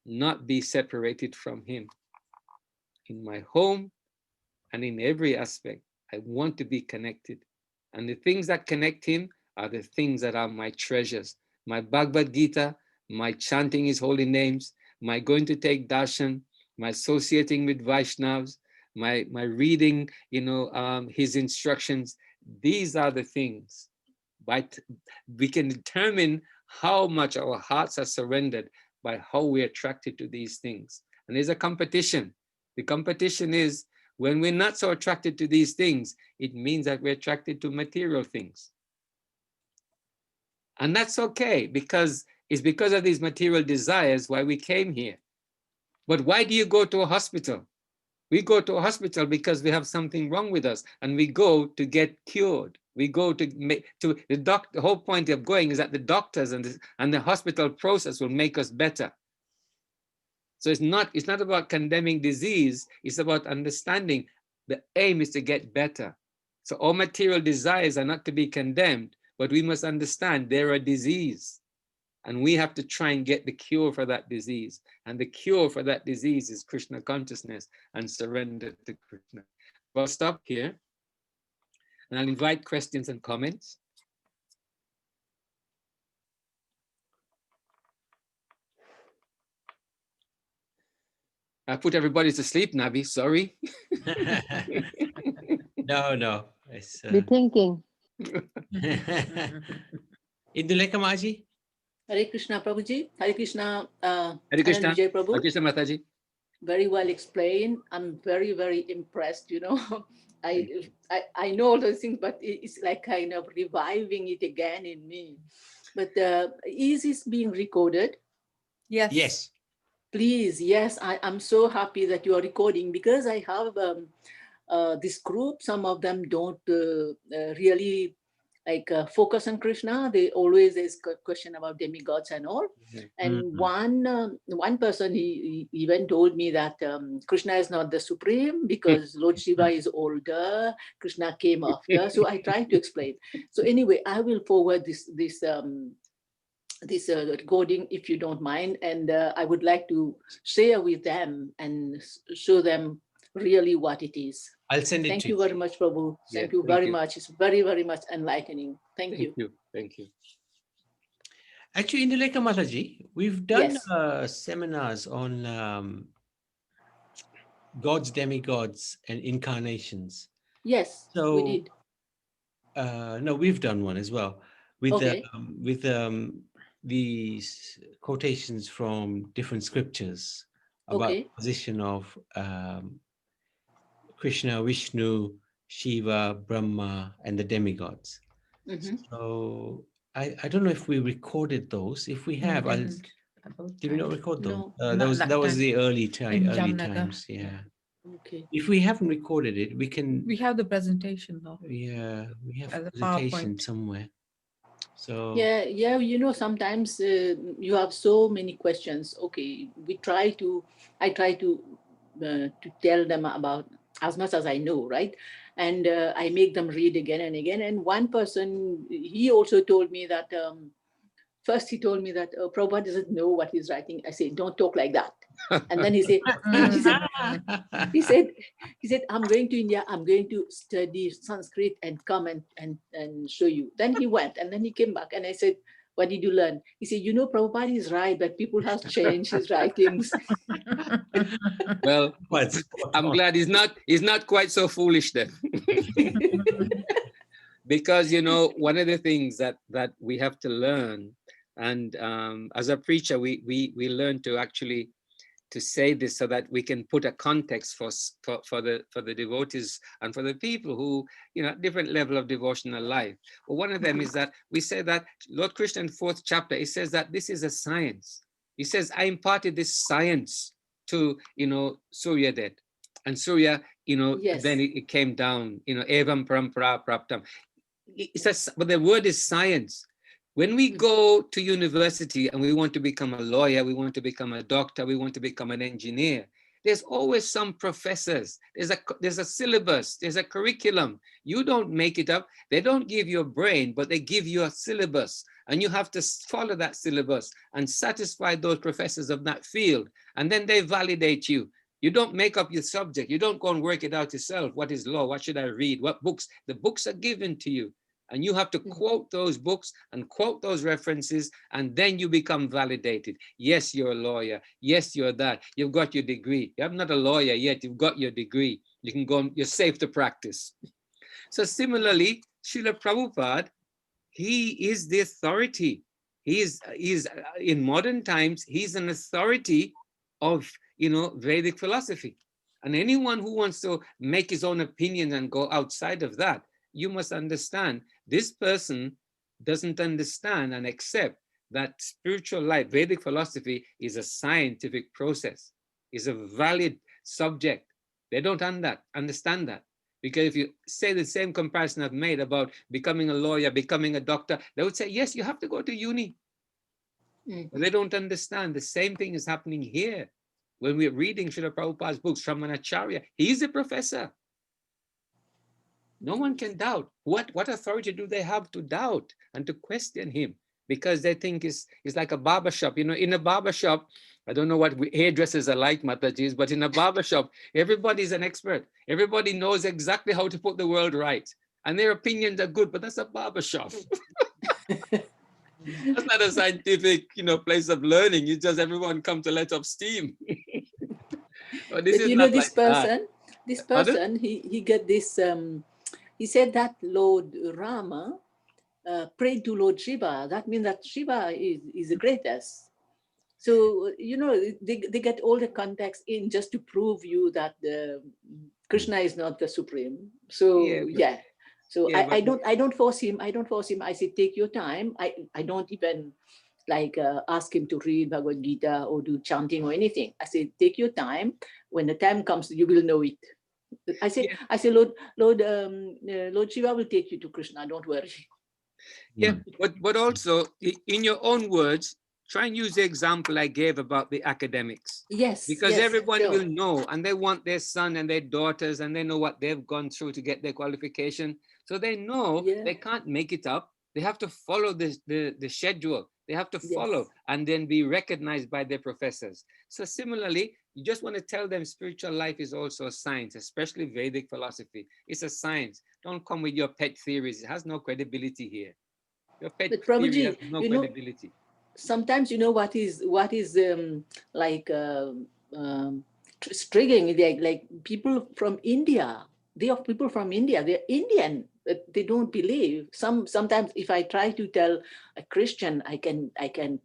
not be separated from him. In my home and in every aspect, I want to be connected. And the things that connect him are the things that are my treasures. My Bhagavad Gita, my chanting his holy names, my going to take darshan, my associating with Vaishnavas, my reading, you know, his instructions. These are the things. But we can determine how much our hearts are surrendered by how we're attracted to these things. And there's a competition. The competition is when we're not so attracted to these things, it means that we're attracted to material things. And that's okay, because it's because of these material desires why we came here. But why do you go to a hospital? We go to a hospital because we have something wrong with us, and we go to get cured. We go to the doctor. The whole point of going is that the doctors and the hospital process will make us better. So it's not about condemning disease. It's about understanding the aim is to get better. So all material desires are not to be condemned, but we must understand they're a disease. And we have to try and get the cure for that disease. And the cure for that disease is Krishna consciousness and surrender to Krishna. I'll stop here. And I'll invite questions and comments. I put everybody to sleep, Nabi, sorry. No. It's, Be thinking. Indulekha Maji? Hare Krishna, Prabhuji. Hare Krishna, Hare Anand Krishna. Vijay Prabhu. Hare Krishna, Mataji. Very well explained. I'm very, very impressed, you know. I know all those things, but it's like kind of reviving it again in me. But is this being recorded? Yes. Yes. Please, yes, I'm so happy that you are recording, because I have this group. Some of them don't really like focus on Krishna. They always is question about demigods and all. And one person, he even told me that Krishna is not the supreme because Lord Shiva is older. Krishna came after. So I tried to explain. So anyway, I will forward this recording, if you don't mind, and I would like to share with them and show them really what it is. I'll send it Thank to you very much, Prabhu. Yeah, Thank you thank very you. much. It's very, very much enlightening. Thank you. Thank you. Actually, Indulekha Mataji, we've done Yes. seminars on gods, demigods, and incarnations. Yes, So, we did. No, we've done one as well with Okay. these quotations from different scriptures about Okay. the position of Krishna, Vishnu, Shiva, Brahma, and the demigods. Mhm. So I don't know if we recorded those. If we have, did we not record those? No. That was the early In early Jamnagar. times. Yeah. Okay. If we haven't recorded it, we can. We have the presentation though. Yeah, we have As a a presentation PowerPoint. somewhere. So Yeah, you know, sometimes you have so many questions. Okay, I try to tell them about as much as I know, right? And I make them read again and again. And one person, he also told me that, first he told me that Prabhupada doesn't know what he's writing. I said, don't talk like that. And then he said, he said, I'm going to India, I'm going to study Sanskrit and come and show you. Then he went, and then he came back, and I said, what did you learn? He said, you know, Prabhupada is right, but people have changed his writings. Well, I'm glad he's not quite so foolish then. Because, you know, one of the things that we have to learn, and as a preacher, we learn to actually to say this so that we can put a context for the devotees and for the people who, you know, at different level of devotional life. Well, one of them is that we say that Lord Krishna in 4th chapter, he says that this is a science. He says, I imparted this science to, you know, Surya Dev. And Surya, Yes. then it came down, evam parampara praptam. But the word is science. When we go to university and we want to become a lawyer, we want to become a doctor, we want to become an engineer, there's always some professors. There's a syllabus, there's a curriculum. You don't make it up. They don't give you a brain, but they give you a syllabus. And you have to follow that syllabus and satisfy those professors of that field. And then they validate you. You don't make up your subject. You don't go and work it out yourself. What is law? What should I read? What books? The books are given to you. And you have to quote those books and quote those references, and then you become validated. Yes, you're a lawyer. Yes, you're that. You've got your degree. You're not a lawyer yet. You've got your degree. You can go, you're safe to practice. So similarly, Srila Prabhupada, he is the authority. He's in modern times, he's an authority of, Vedic philosophy. And anyone who wants to make his own opinion and go outside of that, you must understand this person doesn't understand and accept that spiritual life, Vedic philosophy, is a scientific process, is a valid subject. They don't understand that. Because if you say the same comparison I've made about becoming a lawyer, becoming a doctor, they would say, yes, you have to go to uni. But they don't understand the same thing is happening here. When we're reading Srila Prabhupada's books, Shramanacharya, he's a professor. No one can doubt. What authority do they have to doubt and to question him? Because they think it's like a barber shop. In a barber shop, I don't know what hairdressers are like, Matajis, but in a barber shop, everybody's an expert. Everybody knows exactly how to put the world right. And their opinions are good, but that's a barber shop. That's not a scientific, place of learning. It's just everyone come to let off steam. But this person, he got this, he said that Lord Rama prayed to Lord Shiva. That means that Shiva is the greatest. So, they get all the context in just to prove you that Krishna is not the supreme. So, yeah. So I don't force him. I say, take your time. I don't even ask him to read Bhagavad Gita or do chanting or anything. I say, take your time. When the time comes, you will know it. I say, Lord Shiva will take you to Krishna. Don't worry. Yeah, but also in your own words, try and use the example I gave about the academics. Yes. Because everybody will know, and they want their son and their daughters, and they know what they've gone through to get their qualification. So they know they can't make it up. They have to follow the schedule. They have to follow and then be recognized by their professors. So similarly, you just want to tell them spiritual life is also a science, especially Vedic philosophy. It's a science. Don't come with your pet theories. It has no credibility here. Your pet theory has no credibility. Sometimes what is triggering, like people from India. They are people from India. They're Indian. They don't believe. Sometimes if I try to tell a Christian, I can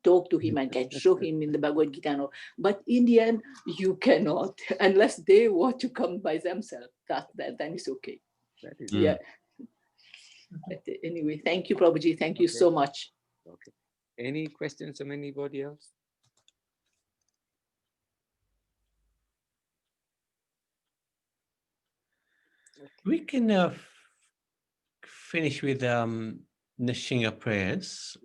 talk to him and can show him in the Bhagavad Gita. But Indian, you cannot unless they want to come by themselves. Then it's okay. Yeah. But anyway, thank you, Prabhuji. Thank you so much. Okay. Any questions from anybody else? We can finish with Nishinga prayers.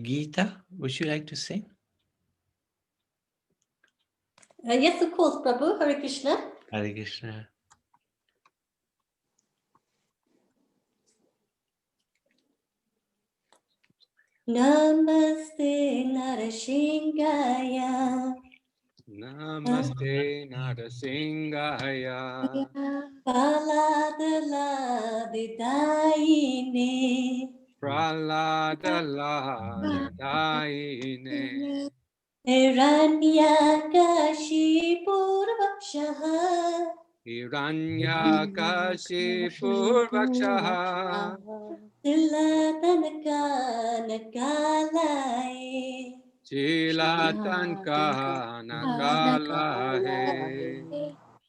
Gita, would you like to say? Yes, of course, Prabhu. Hare Krishna. Hare Krishna. Namaste Narasingaya. Namaste Narasingaya. Praladaladaine. Praladaladaine. Hiranyakashipurvakshaha. Hiranyakashipurvakshaha. Tilatanakanakalai. Chilatankanakalahe.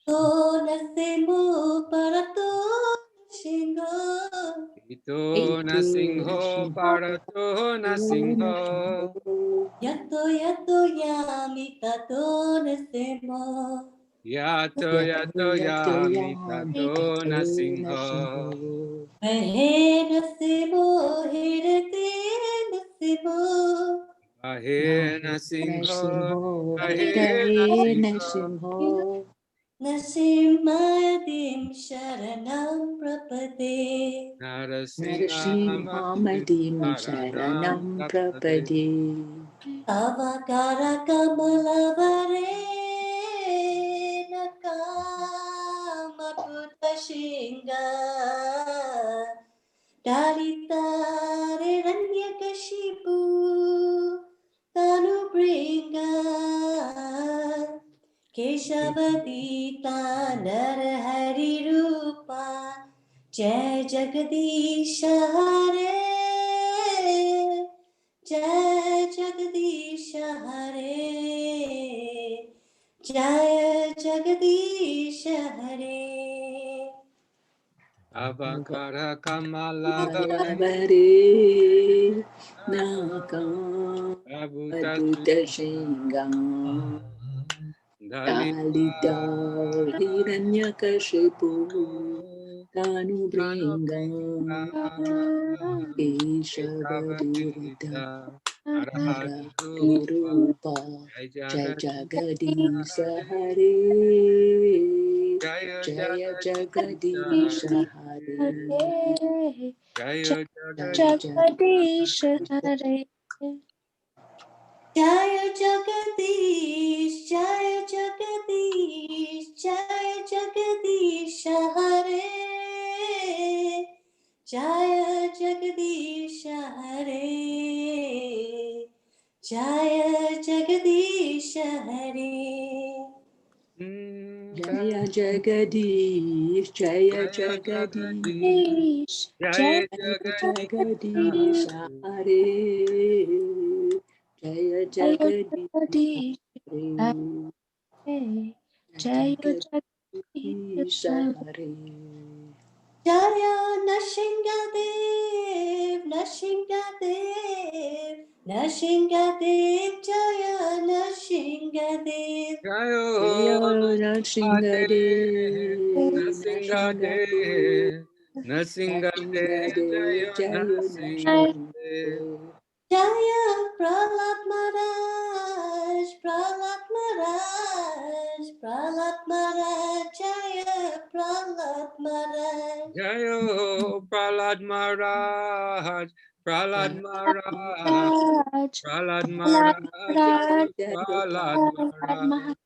Sonasemu parato shingo. Ito na singho parato na singho. Yato yato yami tato nasemo. Yato yato yami tato na singho. Mahe nasemo hirate nasemo. Ahe na singho. Ahe na singho. Nasimayadim sharanam prapade. Narasimhamadim Sharanam Prapade. Avakara kamalavare nakama putashinga. Daritare ranyakashipu tanu bringa. Keshavadita narahari rupa Jai Jagadisha Hare Jai Jagadisha Hare Jai Jagadisha Hare. Avakara kamalavare. Malavare Nakam Abuta Adbhuta Shingam Dalita Hiranyakashipu Tanu Bringam Keshavadita Narahari Rupa Jai Jagadisha Hare Jaya Jagadisha Hare Jaya Jagadish Hare. Jaya Jagadish, Jaya Jagadish, Jaya Jagadish Hare. Jaya Jagadish Hare. Jaya Jagadish Hare. Jaya Jagadish, Jaya Jagadish, Jai Jaya Jagadish, Hare, Jaya Jagadish, Hare, Jaya Jagadish, Hare. Jaya Nashingadev, Nashingadev, Nashingadev, Jaya Nashingadev. Jayo Jaya Ade Nashingadev, Nasingade Nasingade Nashingadev, Jayo Jaya Nasingade Nashingadev. Jaya Prahlad Maharaj, Prahlad Maharaj, Prahlad Maharaj, Jaya Prahlad Maharaj. Jayo Prahlad Maharaj Prahlad Maharaj Prahlad Maharaj Jayo Prahlad Maharaj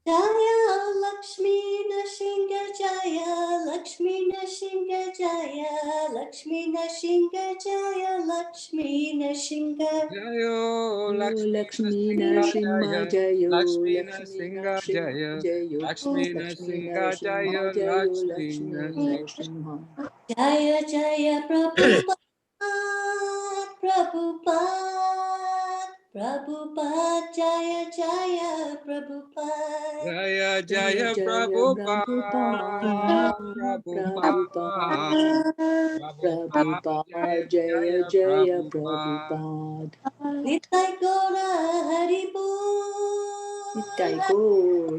Jaya Lakshmi Nashinga Jaya, Lakshmi Nashinga Jaya, Lakshmi Nashinga Jaya, Lakshmi Nashinga. Jayo Lakshmi Lakshmi Nasinga Narsimha Jaya Jayo, Lakshmi Lakshmi Nasinga Narsimha Jaya Jayo, Lakshmi Lakshmi Nasinga Narsimha Jaya Jayo, Lakshmi Lakshmi Nasinga Narsimha. Jaya Jaya Prabhupada, Prabhupada, Prabhupada, Jaya Jaya Prabhupada. Jaya Jaya Jaya Jaya Prabhupada Prabhupada, Prabhupada Prabhupada, Prabhupada Prabhupada, Jaya Jaya Jaya Jaya Prabhupada Prabhupada. Nitai Gora Haribol, Nitai Gaur,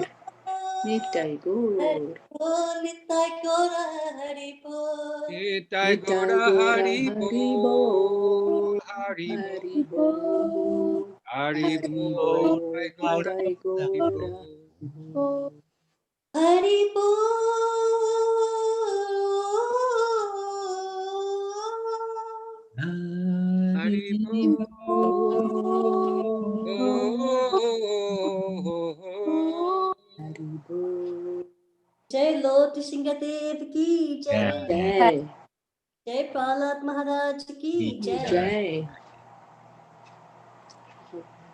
Nitai Gaur. Haribol, Nitai Gora Haribol. Nitai Nitai Gora Gora Haribo Haribo, Haribo Haribo, Haribo Haribo, Nitai Gora Nitai Haribo Gora. Haribol. Haribo Haribo. Jai Lord Singadev ki jai. Jai, Jai Prahlad Maharaj ki jai. Jai.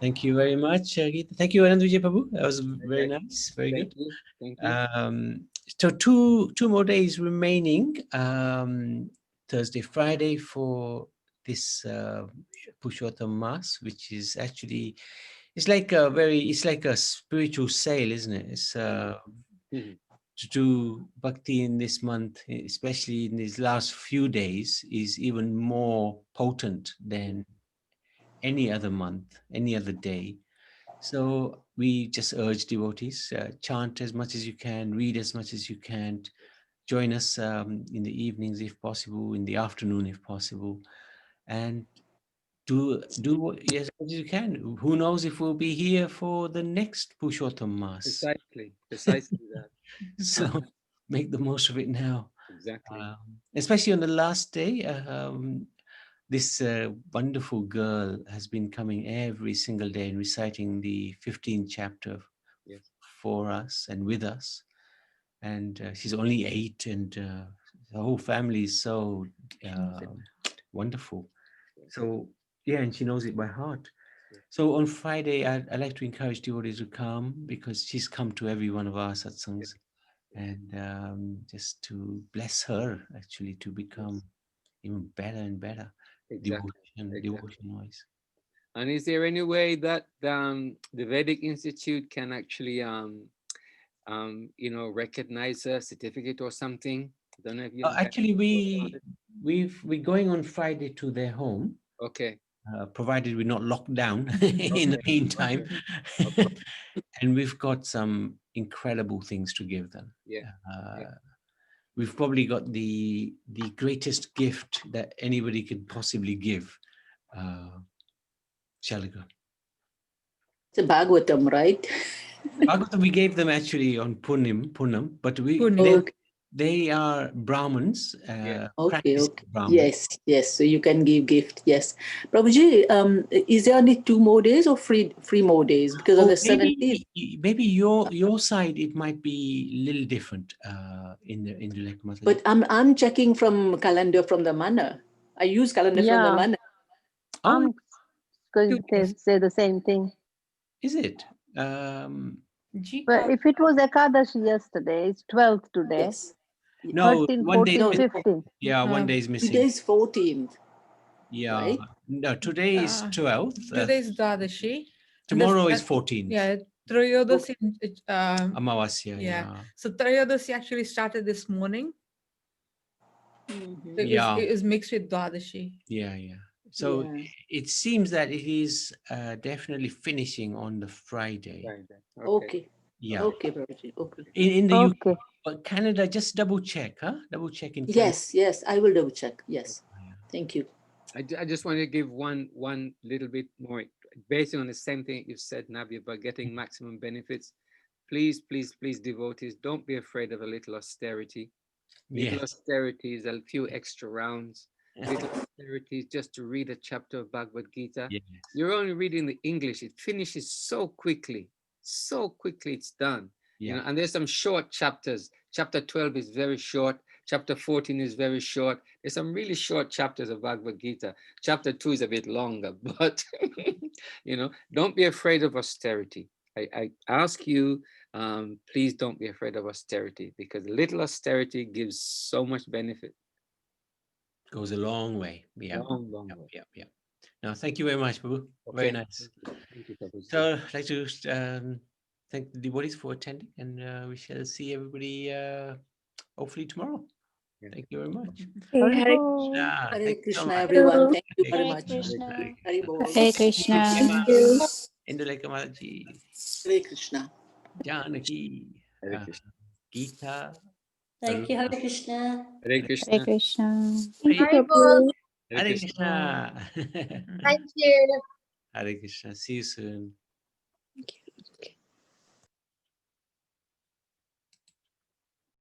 Thank you very much, Geeta. Thank you, Anand Vijay Prabhu. That was very nice, very Thank good. you. Thank you. So two more days remaining. Thursday, Friday for this Purushottama Mass, which is actually it's like a spiritual sale, isn't it? It's Mhm. to do bhakti in this month, especially in these last few days, is even more potent than any other month, any other day. So we just urge devotees, chant as much as you can, read as much as you can, join us in the evenings if possible, in the afternoon if possible, and do as much as you can. Who knows if we'll be here for the next Purushottama Mass. Precisely that. So make the most of it now. Exactly. Especially on the last day. This wonderful girl has been coming every single day and reciting the 15th chapter Yes. for us and with us. And she's only 8, and the whole family is so wonderful. So, yeah, and she knows it by heart. So on Friday, I like to encourage devotees to come, because she's come to every one of our satsangs, and just to bless her, actually, to become even better and better. Exactly. Devotion-wise. And is there any way that the Vedic Institute can actually, recognize a certificate or something? I don't know if you Actually, we're going on Friday to their home. Okay. Provided we're not locked down in the meantime. Okay. And we've got some incredible things to give them. Yeah. We've probably got the greatest gift that anybody could possibly give. Shalika. It's a Bhagavatam, right? Bhagavatam we gave them actually on Punam, but they are Brahmins. Okay, practicing okay. Brahmins. Yes. So you can give gift. Yes, Prabhuji. Is there only 2 more days or three more days? Because on the 17th. Maybe your side it might be a little different in the Lekmata. But I'm checking from calendar from the Mana. I use calendar from the Mana. I'm going to say the same thing. Is it? But if it was Ekadashi yesterday, it's 12th today. Yes. No, 13, one day 14, 15. Yeah, one day is missing. Today is 14th. Yeah. Right? No, today is 12th. Today is Dwadashi. Tomorrow is 14th. Yeah, Trayodasi. Amavasya. Yeah. So Trayodasi actually started this morning. Mm-hmm. It was mixed with Dwadashi. Yeah. So it seems that it is definitely finishing on the Friday. Okay. Yeah. Okay, Prabhuji. Okay. In the UK, but Canada, just double check, huh? Double check in Canada. Yes, I will double check. Yes. Thank you. I just want to give one little bit more, based on the same thing you said, Nabi, about getting maximum benefits. Please, devotees, don't be afraid of a little austerity. Little austerity is a few extra rounds. Little austerity is just to read a chapter of Bhagavad Gita. Yes. You're only reading the English. It finishes so quickly it's done. Yeah. You know, and there's some short chapters. Chapter 12 is very short. Chapter 14 is very short. There's some really short chapters of Bhagavad Gita. Chapter 2 is a bit longer, but don't be afraid of austerity. I ask you, please don't be afraid of austerity, because little austerity gives so much benefit. Goes a long way. Yeah. Long way. Yeah. Now, thank you very much, Prabhu. Okay. Very nice. Thank you, Prabhu. So I'd like to thank the devotees for attending, and we shall see everybody hopefully tomorrow. Thank you very much. Hare Krishna, everyone. Thank you very much. Hare Bol. Hare Krishna. Induleka Mataji. Hare Krishna. Janaki. Hare Krishna. Gita. Thank you. Hare Krishna. Hare Krishna. Hare Krishna. Hare Krishna. Thank you. Hare Krishna. See you soon. Okay.